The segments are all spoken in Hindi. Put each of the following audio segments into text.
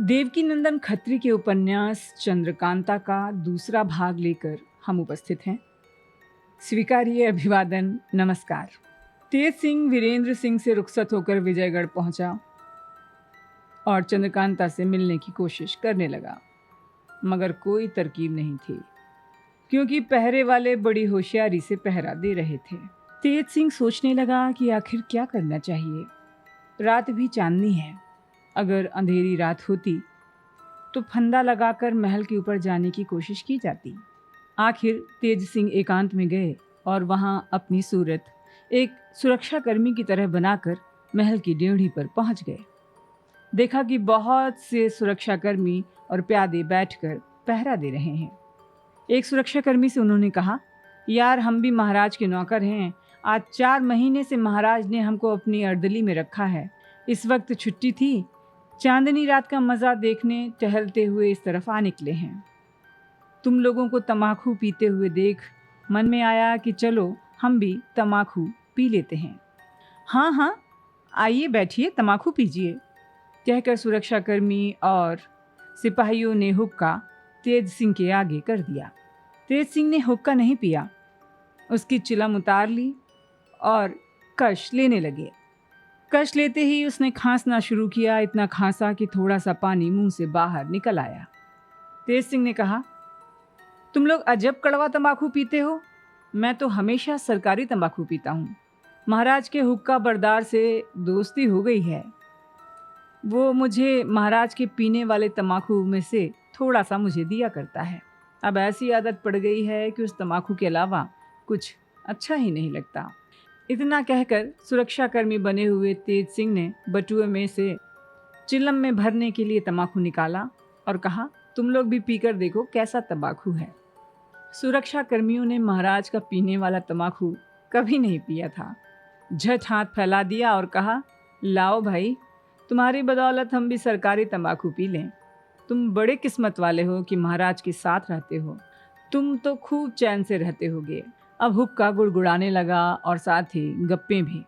देवकीनंदन खत्री के उपन्यास चंद्रकांता का दूसरा भाग लेकर हम उपस्थित हैं। स्वीकारिए अभिवादन, नमस्कार। तेज सिंह वीरेंद्र सिंह से रुखसत होकर विजयगढ़ पहुंचा और चंद्रकांता से मिलने की कोशिश करने लगा, मगर कोई तरकीब नहीं थी, क्योंकि पहरे वाले बड़ी होशियारी से पहरा दे रहे थे। तेज सिंह सोचने लगा कि आखिर क्या करना चाहिए। रात भी चांदनी है, अगर अंधेरी रात होती तो फंदा लगाकर महल के ऊपर जाने की कोशिश की जाती। आखिर तेज सिंह एकांत में गए और वहां अपनी सूरत एक सुरक्षाकर्मी की तरह बनाकर महल की डेवढ़ी पर पहुंच गए। देखा कि बहुत से सुरक्षाकर्मी और प्यादे बैठकर पहरा दे रहे हैं। एक सुरक्षाकर्मी से उन्होंने कहा, यार हम भी महाराज के नौकर हैं। आज 4 महीने से महाराज ने हमको अपनी अर्दली में रखा है। इस वक्त छुट्टी थी, चांदनी रात का मज़ा देखने टहलते हुए इस तरफ आ निकले हैं। तुम लोगों को तमाकू पीते हुए देख मन में आया कि चलो हम भी तमाकू पी लेते हैं। हाँ हाँ, आइए बैठिए, तमाकू पीजिए, कहकर सुरक्षाकर्मी और सिपाहियों ने हुक्का तेज सिंह के आगे कर दिया। तेज सिंह ने हुक्का नहीं पिया, उसकी चिलम उतार ली और कश लेने लगे। कश लेते ही उसने खांसना शुरू किया। इतना खांसा कि थोड़ा सा पानी मुंह से बाहर निकल आया। तेज सिंह ने कहा, तुम लोग अजब कड़वा तंबाकू पीते हो। मैं तो हमेशा सरकारी तंबाकू पीता हूँ। महाराज के हुक्का बरदार से दोस्ती हो गई है। वो मुझे महाराज के पीने वाले तंबाकू में से थोड़ा सा मुझे दिया करता है। अब ऐसी आदत पड़ गई है कि उस तंबाकू के अलावा कुछ अच्छा ही नहीं लगता। इतना कहकर सुरक्षाकर्मी बने हुए तेज सिंह ने बटुए में से चिलम में भरने के लिए तंबाकू निकाला और कहा, तुम लोग भी पीकर देखो कैसा तंबाकू है। सुरक्षाकर्मियों ने महाराज का पीने वाला तंबाकू कभी नहीं पिया था। झट हाथ फैला दिया और कहा, लाओ भाई, तुम्हारी बदौलत हम भी सरकारी तंबाकू पी लें। तुम बड़े किस्मत वाले हो कि महाराज के साथ रहते हो। तुम तो खूब चैन से रहते होगे। अब हुक्का गुड़गुड़ाने लगा और साथ ही गप्पे भी।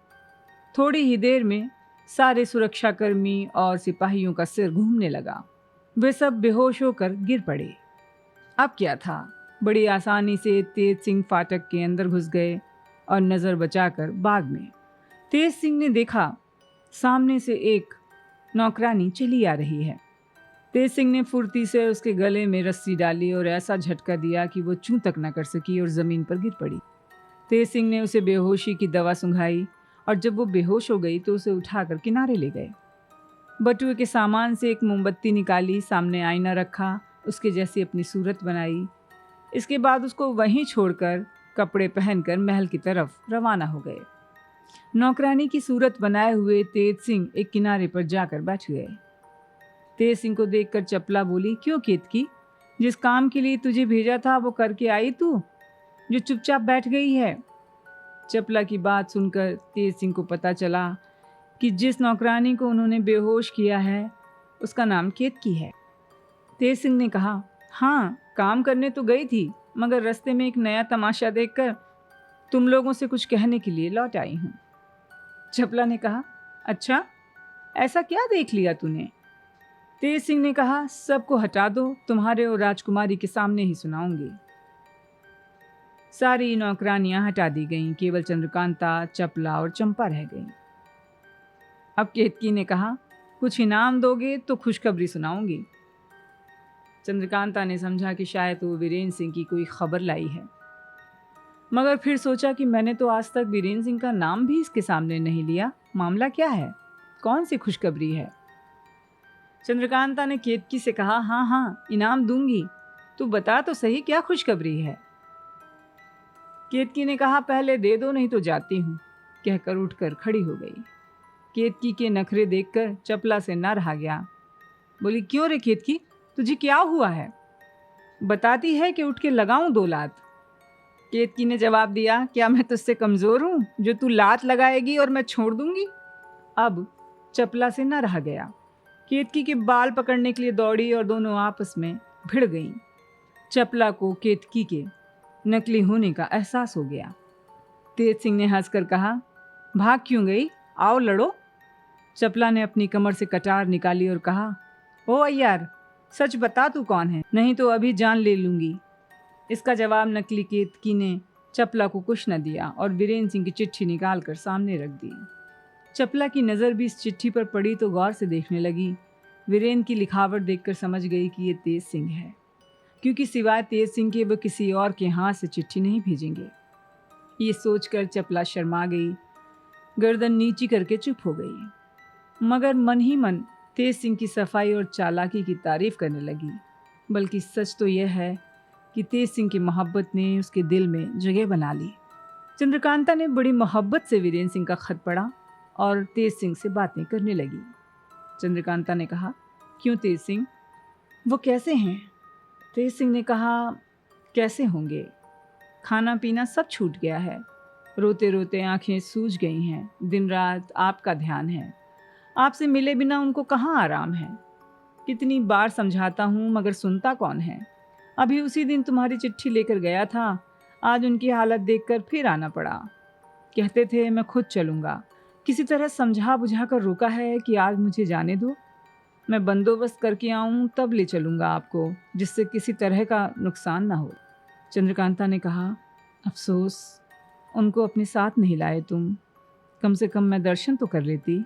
थोड़ी ही देर में सारे सुरक्षाकर्मी और सिपाहियों का सिर घूमने लगा। वे सब बेहोश होकर गिर पड़े। अब क्या था, बड़ी आसानी से तेज सिंह फाटक के अंदर घुस गए और नज़र बचाकर बाग में। तेज सिंह ने देखा सामने से एक नौकरानी चली आ रही है। तेज सिंह ने फुर्ती से उसके गले में रस्सी डाली और ऐसा झटका दिया कि वो चूं तक न कर सकी और ज़मीन पर गिर पड़ी। तेज सिंह ने उसे बेहोशी की दवा सुंघाई और जब वो बेहोश हो गई तो उसे उठाकर किनारे ले गए। बटुए के सामान से एक मोमबत्ती निकाली, सामने आईना रखा, उसके जैसी अपनी सूरत बनाई। इसके बाद उसको वहीं छोड़कर कपड़े पहनकर महल की तरफ रवाना हो गए। नौकरानी की सूरत बनाए हुए तेज सिंह एक किनारे पर जाकर बैठ गए। तेज सिंह को देखकर चपला बोली, क्यों केतकी, जिस काम के लिए तुझे भेजा था वो करके आई तू, जो चुपचाप बैठ गई है। चपला की बात सुनकर तेज सिंह को पता चला कि जिस नौकरानी को उन्होंने बेहोश किया है उसका नाम केतकी है। तेज सिंह ने कहा, हाँ, काम करने तो गई थी, मगर रास्ते में एक नया तमाशा देखकर तुम लोगों से कुछ कहने के लिए लौट आई हूँ। चपला ने कहा, अच्छा, ऐसा क्या देख लिया तूने? तेज सिंह ने कहा, सबको हटा दो, तुम्हारे और राजकुमारी के सामने ही सुनाऊंगी। सारी नौकरानियां हटा दी गईं, केवल चंद्रकांता, चपला और चंपा रह गईं। अब केतकी ने कहा, कुछ इनाम दोगे तो खुशखबरी सुनाऊंगी। चंद्रकांता ने समझा कि शायद वो वीरेंद्र सिंह की कोई खबर लाई है, मगर फिर सोचा कि मैंने तो आज तक वीरेंद्र सिंह का नाम भी इसके सामने नहीं लिया। मामला क्या है, कौन सी खुशखबरी है? चंद्रकांता ने केतकी से कहा, हाँ हाँ, इनाम दूंगी, तू बता तो सही क्या खुशखबरी है। केतकी ने कहा, पहले दे दो नहीं तो जाती हूँ, कहकर उठकर खड़ी हो गई। केतकी के नखरे देखकर चपला से न रहा गया। बोली, क्यों रे केतकी, तुझे क्या हुआ है? बताती है कि उठ के लगाऊं 2 लात। केतकी ने जवाब दिया, क्या मैं तुझसे कमजोर हूं जो तू लात लगाएगी और मैं छोड़ दूंगी? अब चपला से न रहा गया। केतकी के बाल पकड़ने के लिए दौड़ी और दोनों आपस में भिड़ गईं। चपला को केतकी के नकली होने का एहसास हो गया। तेज सिंह ने हंसकर कहा, भाग क्यों गई, आओ लड़ो। चपला ने अपनी कमर से कटार निकाली और कहा, ओ अय्यार, सच बता तू कौन है, नहीं तो अभी जान ले लूंगी। इसका जवाब नकली केतकी ने चपला को कुछ न दिया और वीरेंद्र सिंह की चिट्ठी निकाल कर सामने रख दी। चपला की नज़र भी इस चिट्ठी पर पड़ी तो गौर से देखने लगी। वीरेंद्र की लिखावट देखकर समझ गई कि ये तेज सिंह है, क्योंकि सिवाय तेज सिंह के वो किसी और के हाथ से चिट्ठी नहीं भेजेंगे। ये सोचकर चपला शर्मा गई, गर्दन नीची करके चुप हो गई, मगर मन ही मन तेज सिंह की सफाई और चालाकी की तारीफ करने लगी। बल्कि सच तो यह है कि तेज सिंह की मोहब्बत ने उसके दिल में जगह बना ली। चंद्रकांता ने बड़ी मोहब्बत से वीरेंद्र सिंह का खत पढ़ा और तेज सिंह से बातें करने लगी। चंद्रकांता ने कहा, क्यों तेज सिंह, वो कैसे हैं? तेज सिंह ने कहा, कैसे होंगे, खाना पीना सब छूट गया है, रोते रोते आंखें सूज गई हैं, दिन रात आपका ध्यान है, आपसे मिले बिना उनको कहाँ आराम है। कितनी बार समझाता हूँ मगर सुनता कौन है। अभी उसी दिन तुम्हारी चिट्ठी लेकर गया था, आज उनकी हालत देखकर फिर आना पड़ा। कहते थे मैं खुद चलूँगा, किसी तरह समझा बुझा कर रोका है कि आज मुझे जाने दो, मैं बंदोबस्त करके आऊँ तब ले चलूँगा आपको, जिससे किसी तरह का नुकसान ना हो। चंद्रकांता ने कहा, अफसोस उनको अपने साथ नहीं लाए तुम, कम से कम मैं दर्शन तो कर लेती।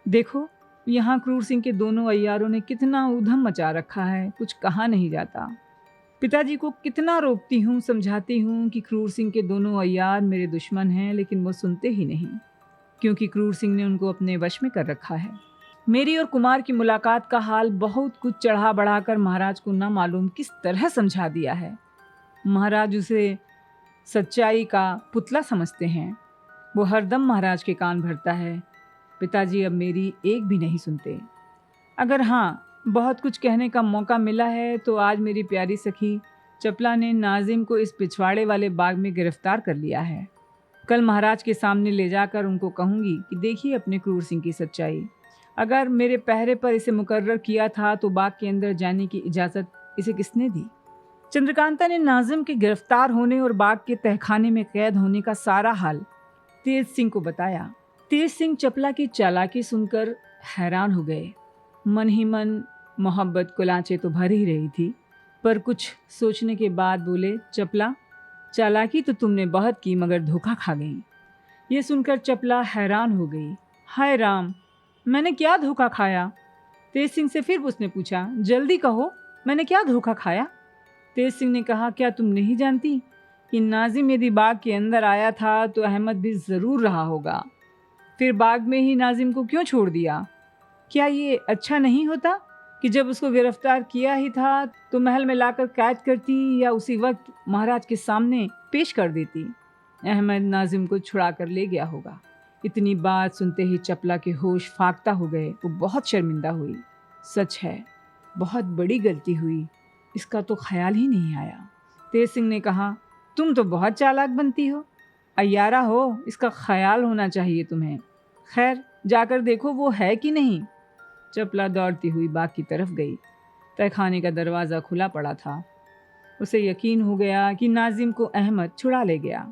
देखो यहाँ क्रूर सिंह के दोनों अय्यारों ने कितना ऊधम मचा रखा है, कुछ कहा नहीं जाता। पिताजी को कितना रोकती हूँ, समझाती हूँ कि क्रूर सिंह के दोनों अय्यार मेरे दुश्मन हैं, लेकिन वो सुनते ही नहीं, क्योंकि क्रूर सिंह ने उनको अपने वश में कर रखा है। मेरी और कुमार की मुलाकात का हाल बहुत कुछ चढ़ा बढ़ाकर महाराज को न मालूम किस तरह समझा दिया है। महाराज उसे सच्चाई का पुतला समझते हैं, वो हरदम महाराज के कान भरता है। पिताजी अब मेरी एक भी नहीं सुनते। अगर हाँ बहुत कुछ कहने का मौका मिला है तो आज मेरी प्यारी सखी चपला ने नाजिम को इस पिछवाड़े वाले बाग में गिरफ्तार कर लिया है। कल महाराज के सामने ले जाकर उनको कहूँगी कि देखिए अपने क्रूर सिंह की सच्चाई। अगर मेरे पहरे पर इसे मुकर्रर किया था तो बाग के अंदर जाने की इजाज़त इसे किसने दी? चंद्रकांता ने नाजिम के गिरफ्तार होने और बाग के तहखाने में कैद होने का सारा हाल तेज सिंह को बताया। तेज सिंह चपला की चालाकी सुनकर हैरान हो गए। मन ही मन मोहब्बत कुलांचे तो भर ही रही थी, पर कुछ सोचने के बाद बोले, चपला चालाकी तो तुमने बहुत की मगर धोखा खा गई। ये सुनकर चपला हैरान हो गई। हाय राम, मैंने क्या धोखा खाया? तेज सिंह से फिर उसने पूछा, जल्दी कहो मैंने क्या धोखा खाया? तेज सिंह ने कहा, क्या तुम नहीं जानती कि नाजिम यदि बाग के अंदर आया था तो अहमद भी ज़रूर रहा होगा, फिर बाग में ही नाजिम को क्यों छोड़ दिया? क्या ये अच्छा नहीं होता कि जब उसको गिरफ्तार किया ही था तो महल में लाकर कैद करती या उसी वक्त महाराज के सामने पेश कर देती? अहमद नाजिम को छुड़ा कर ले गया होगा। इतनी बात सुनते ही चपला के होश फाख्ता हो गए। वो बहुत शर्मिंदा हुई। सच है, बहुत बड़ी गलती हुई, इसका तो ख्याल ही नहीं आया। तेज सिंह ने कहा, तुम तो बहुत चालाक बनती हो, अय्यारा हो, इसका ख्याल होना चाहिए तुम्हें। खैर जाकर देखो वो है कि नहीं। चपला दौड़ती हुई बाग की तरफ गई। तहखाने का दरवाज़ा खुला पड़ा था। उसे यकीन हो गया कि नाजिम को अहमद छुड़ा ले गया।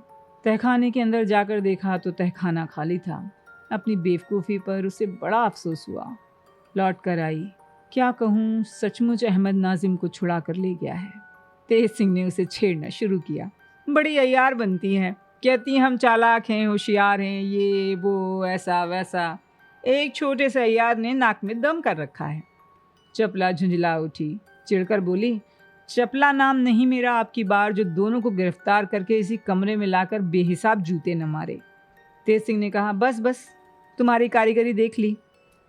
तहखाने के अंदर जाकर देखा तो तहखाना खाली था। अपनी बेवकूफ़ी पर उसे बड़ा अफसोस हुआ। लौट कर आई। क्या कहूँ, सचमुच अहमद नाजिम को छुड़ा कर ले गया है। तेज सिंह ने उसे छेड़ना शुरू किया। बड़ी अय्यार बनती है, कहती हम चालाक हैं, होशियार हैं, ये वो ऐसा वैसा। एक छोटे से अय्यार ने नाक में दम कर रखा है। चपला झुंझला उठी, चिढ़कर बोली, चपला नाम नहीं मेरा आपकी बार जो दोनों को गिरफ्तार करके इसी कमरे में लाकर बेहिसाब जूते न मारे। तेज सिंह ने कहा, बस बस तुम्हारी कारीगरी देख ली,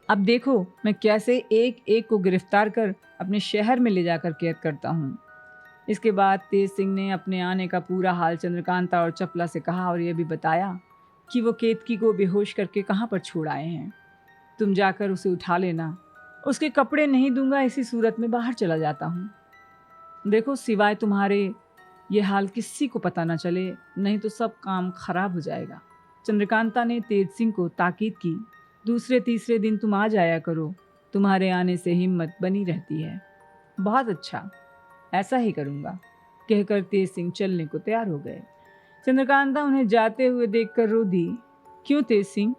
अब देखो मैं कैसे एक एक को गिरफ्तार कर अपने शहर में ले जाकर कैद करता हूँ। इसके बाद तेज सिंह ने अपने आने का पूरा हाल चंद्रकांता और चपला से कहा और यह भी बताया कि वो केतकी को बेहोश करके कहाँ पर छोड़ आए हैं। तुम जाकर उसे उठा लेना, उसके कपड़े नहीं दूंगा, इसी सूरत में बाहर चला जाता हूँ। देखो सिवाय तुम्हारे ये हाल किसी को पता न चले, नहीं तो सब काम खराब हो जाएगा। चंद्रकांता ने तेज सिंह को ताकीद की, दूसरे तीसरे दिन तुम आ जाया करो, तुम्हारे आने से हिम्मत बनी रहती है। बहुत अच्छा, ऐसा ही करूँगा, कहकर तेज सिंह चलने को तैयार हो गए। चंद्रकांता उन्हें जाते हुए देखकर रो दी। क्यों तेज सिंह,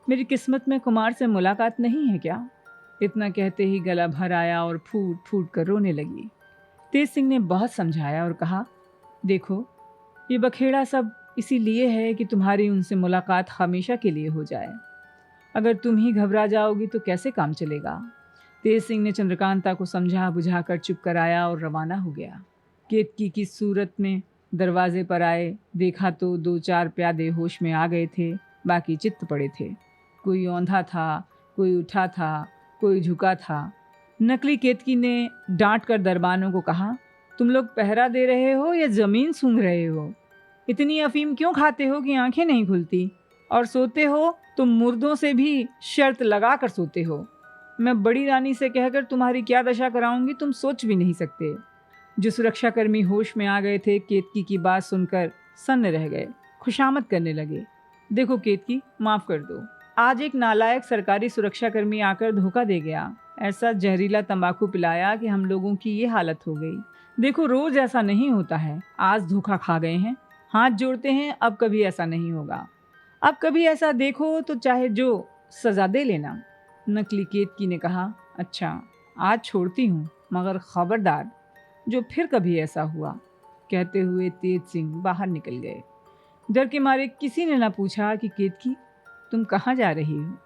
मेरी किस्मत में कुमार से मुलाकात नहीं है क्या? इतना कहते ही गला भर आया और फूट फूट कर रोने लगी। तेज सिंह ने बहुत समझाया और कहा, देखो, ये बखेड़ा सब इसीलिए है कि तुम्हारी उनसे मुलाकात हमेशा के लिए हो जाए। अगर तुम ही घबरा जाओगी तो कैसे काम चलेगा। तेज सिंह ने चंद्रकांता को समझा बुझाकर चुप कराया और रवाना हो गया। केतकी की सूरत में दरवाजे पर आए, देखा तो 2-4 प्यादे होश में आ गए थे, बाकी चित्त पड़े थे। कोई औंधा था, कोई उठा था, कोई झुका था। नकली केतकी ने डांट कर दरबानों को कहा, तुम लोग पहरा दे रहे हो या जमीन सूंघ रहे हो? इतनी अफीम क्यों खाते हो कि आंखें नहीं खुलती? और सोते हो तो मुर्दों से भी शर्त लगा कर सोते हो। मैं बड़ी रानी से कहकर तुम्हारी क्या दशा कराऊंगी तुम सोच भी नहीं सकते। जो सुरक्षाकर्मी होश में आ गए थे केतकी की बात सुनकर सन्न रह गए, खुशामद करने लगे। देखो केतकी, माफ कर दो, आज एक नालायक सरकारी सुरक्षाकर्मी आकर धोखा दे गया। ऐसा जहरीला तंबाकू पिलाया कि हम लोगों की ये हालत हो गई। देखो, रोज ऐसा नहीं होता है, आज धोखा खा गए हैं, हाथ जोड़ते हैं, अब कभी ऐसा नहीं होगा। अब कभी ऐसा देखो तो चाहे जो सजा दे लेना। नकली केतकी ने कहा, अच्छा, आज छोड़ती हूँ, मगर खबरदार जो फिर कभी ऐसा हुआ। कहते हुए तेज सिंह बाहर निकल गए। डर के मारे किसी ने न पूछा कि केतकी, तुम कहाँ जा रही हो?